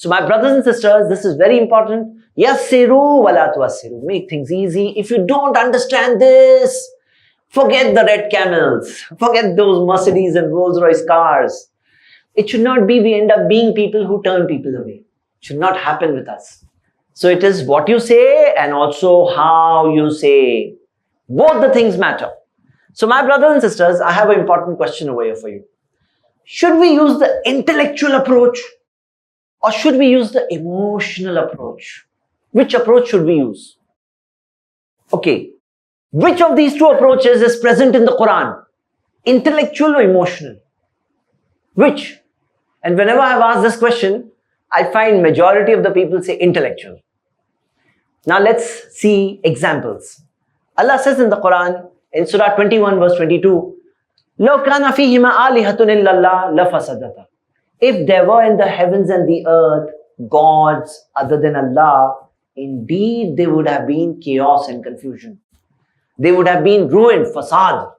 So my brothers and sisters, this is very important. Yassiru wala tuassiru. Make things easy. If you don't understand this, forget the red camels. Forget those Mercedes and Rolls Royce cars. It should not be we end up being people who turn people away. It should not happen with us. So it is what you say and also how you say. Both the things matter. So my brothers and sisters, I have an important question over here for you. Should we use the intellectual approach or should we use the emotional approach? Which approach should we use? Okay. Which of these two approaches is present in the Quran? Intellectual or emotional? Which? And whenever I've asked this question, I find majority of the people say intellectual. Now let's see examples. Allah says in the Quran, in Surah 21 verse 22, لَوْ كَانَ فِيهِمَا آلِهَةٌ إِلَّا اللَّهُ لَفَسَدَتَا. If there were in the heavens and the earth gods other than Allah, indeed there would have been chaos and confusion. They would have been ruined, fasad.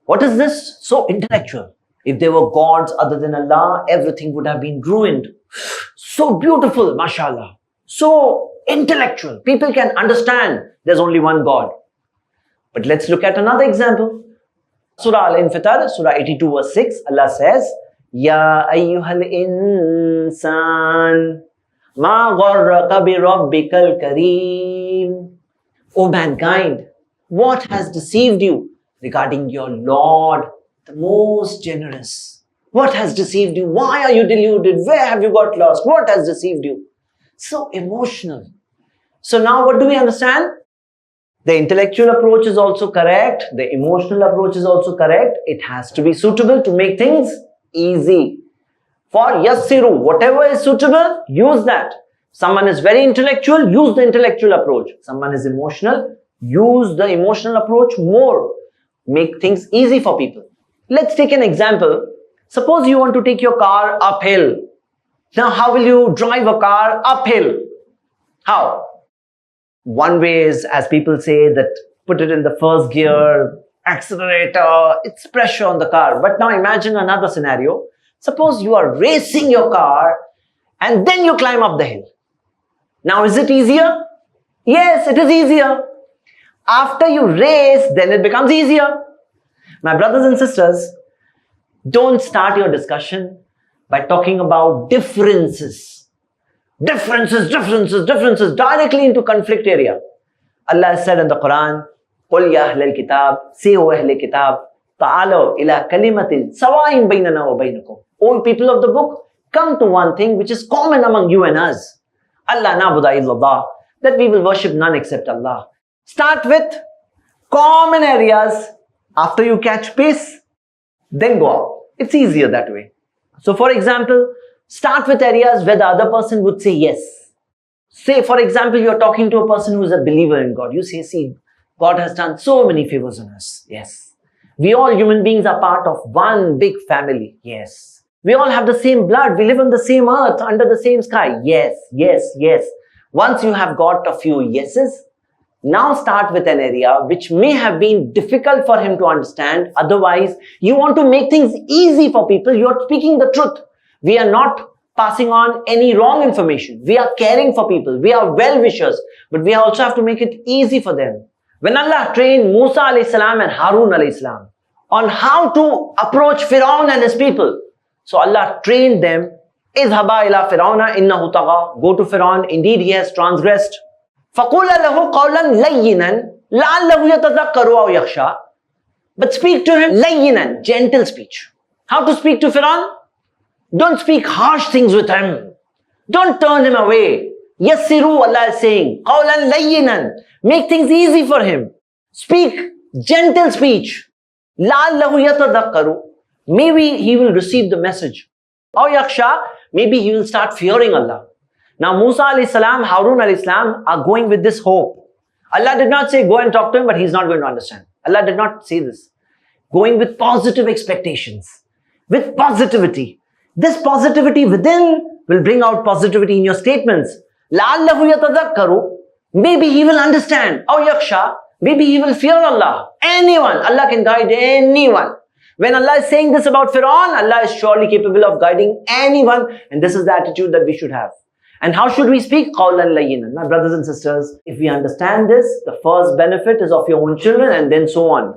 What is this? So intellectual. If there were gods other than Allah, everything would have been ruined. So beautiful, mashallah. So intellectual. People can understand there's only one God. But let's look at another example. Surah Al-Infitar, Surah 82 verse 6, Allah says, Ya ayyuhal insan, ma gharraka bi rabbikal kareem. O mankind, what has deceived you regarding your Lord, the most generous? What has deceived you? Why are you deluded? Where have you got lost? What has deceived you? So emotional. So now what do we understand? The intellectual approach is also correct. The emotional approach is also correct. It has to be suitable to make things easy. For yassiru, whatever is suitable, use that. Someone is very intellectual, use the intellectual approach. Someone is emotional, use the emotional approach more. Make things easy for people. Let's take an example. Suppose you want to take your car uphill. Now, how will you drive a car uphill? How? One way is, as people say, that put it in the first gear, accelerator, it's pressure on the car. But now imagine another scenario. Suppose you are racing your car and then you climb up the hill. Now, is it easier? Yes, it is easier. After you race, then it becomes easier. My brothers and sisters, don't start your discussion by talking about differences. Differences directly into conflict area. Allah said in the Quran, قُلْ يَا أَهْلَ الْكِتَابِ, say O Ahl Kitab, تَعَالَوْا إِلَىٰ كَلِمَةٍ سَوَاءٍ بَيْنَنَا وَبَيْنَكُمْ. O people of the book, come to one thing which is common among you and us. Allah na'budu illallah, that we will worship none except Allah. Start with common areas. After you catch pace, then go out. It's easier that way. So for example, start with areas where the other person would say yes. Say, for example, you're talking to a person who is a believer in God. You say, see, God has done so many favors on us. Yes. We all human beings are part of one big family. Yes. We all have the same blood. We live on the same earth, under the same sky. Yes, yes, yes. Once you have got a few yeses, now start with an area which may have been difficult for him to understand. Otherwise, you want to make things easy for people. You're speaking the truth. We are not passing on any wrong information. We are caring for people. We are well-wishers. But we also have to make it easy for them. When Allah trained Musa alayhi salam and Harun alayhi salam on how to approach Firaun and his people, so Allah trained them, اذهبا إلى فرعون إنه طغى. Go to Firaun, indeed he has transgressed. فقولا له قولا لينا لعله يتذكر أو يخشى. But speak to him layyinan, gentle speech. How to speak to Firaun? Don't speak harsh things with him. Don't turn him away. Yassiru, Allah is saying, qawlan layyinan. Make things easy for him. Speak gentle speech. La'allahu yatadhakkaru. Maybe he will receive the message. Or yaksha, maybe he will start fearing Allah. Now Musa alayhi salam, Harun alayhi salam are going with this hope. Allah did not say go and talk to him, but he's not going to understand. Allah did not say this. Going with positive expectations. With positivity. This positivity within will bring out positivity in your statements. لَعَلَّهُ يَتَذَكَّرُ. Maybe he will understand. Or yaksha. Maybe he will fear Allah. Anyone. Allah can guide anyone. When Allah is saying this about Fir'aun, Allah is surely capable of guiding anyone, and this is the attitude that we should have. And how should we speak? Qawlan layyinan. My brothers and sisters, if we understand this, the first benefit is of your own children and then so on.